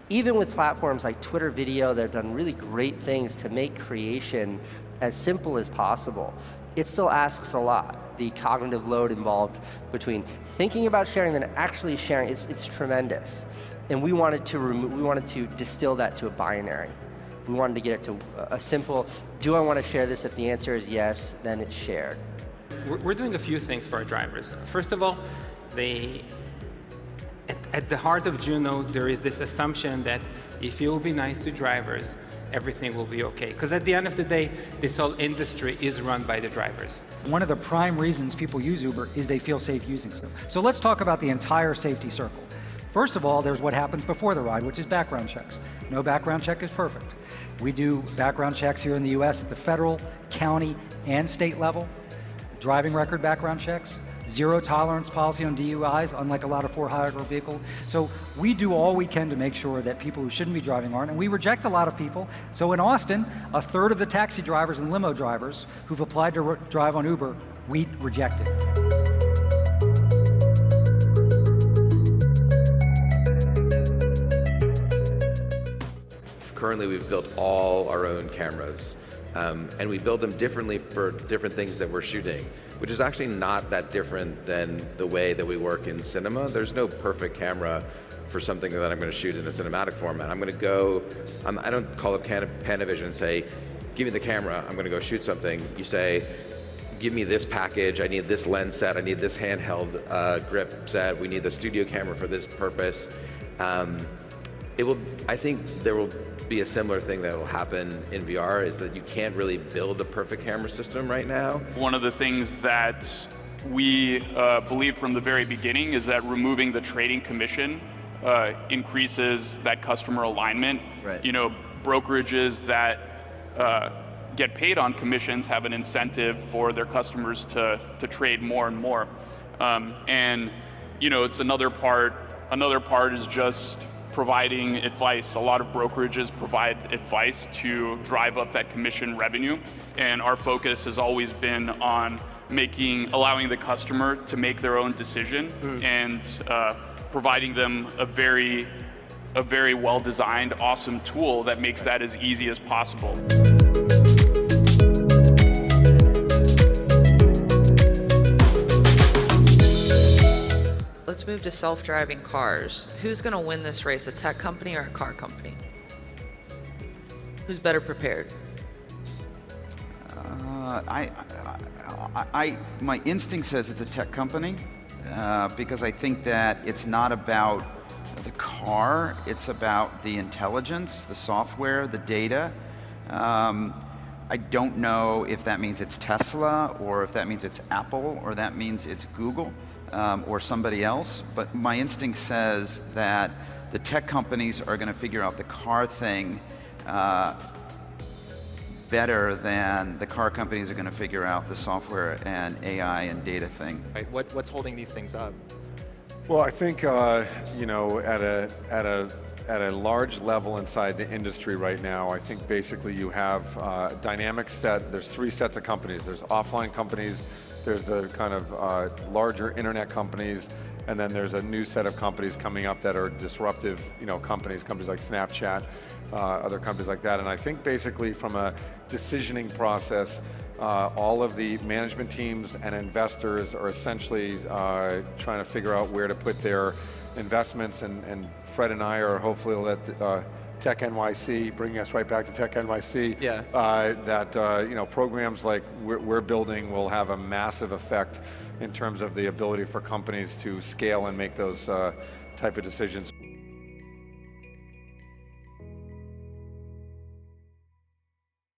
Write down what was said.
Even with platforms like Twitter Video, they've done really great things to make creation as simple as possible. It still asks a lot. The cognitive load involved between thinking about sharing and then actually sharing, it's tremendous. And we wanted to distill that to a binary. We wanted to get it to a simple, do I want to share this? If the answer is yes, then it's shared. We're doing a few things for our drivers. First of all, at the heart of Juno, there is this assumption that if you will be nice to drivers, everything will be okay. Because at the end of the day, this whole industry is run by the drivers. One of the prime reasons people use Uber is they feel safe using stuff. So let's talk about the entire safety circle. First of all, there's what happens before the ride, which is background checks. No background check is perfect. We do background checks here in the US at the federal, county, and state level. Driving record background checks, zero tolerance policy on DUIs, unlike a lot of for-hire vehicles. So we do all we can to make sure that people who shouldn't be driving aren't, and we reject a lot of people. So in Austin, a third of the taxi drivers and limo drivers who've applied to drive on Uber, we rejected. Currently, we've built all our own cameras, and we build them differently for different things that we're shooting, which is actually not that different than the way that we work in cinema. There's no perfect camera for something that I'm going to shoot in a cinematic format. I'm going to go, I don't call up Panavision and say, give me the camera, I'm going to go shoot something. You say, give me this package, I need this lens set, I need this handheld grip set, we need the studio camera for this purpose. I think there will be a similar thing that will happen in VR, is that you can't really build a perfect camera system right now. One of the things that we believed from the very beginning is that removing the trading commission increases that customer alignment. Right. You know, brokerages that get paid on commissions have an incentive for their customers to trade more and more. And you know, it's another part is just providing advice. A lot of brokerages provide advice to drive up that commission revenue, and our focus has always been on allowing the customer to make their own decision and providing them a very well-designed, awesome tool that makes that as easy as possible. Let's move to self-driving cars. Who's going to win this race, a tech company or a car company? Who's better prepared? My instinct says it's a tech company because I think that it's not about the car, it's about the intelligence, the software, the data. I don't know if that means it's Tesla, or if that means it's Apple, or that means it's Google. Or somebody else, but my instinct says that the tech companies are going to figure out the car thing better than the car companies are going to figure out the software and AI and data thing. Right. What's holding these things up? Well, I think you know, at a large level inside the industry right now, I think basically you have a dynamic set. There's three sets of companies. There's offline companies. There's the kind of larger internet companies, and then there's a new set of companies coming up that are disruptive, you know, companies like Snapchat, other companies like that. And I think basically from a decisioning process, all of the management teams and investors are essentially trying to figure out where to put their investments, and Fred and I are hopefully let Tech NYC, bringing us right back to Tech NYC, yeah. You know, programs like we're building will have a massive effect in terms of the ability for companies to scale and make those type of decisions.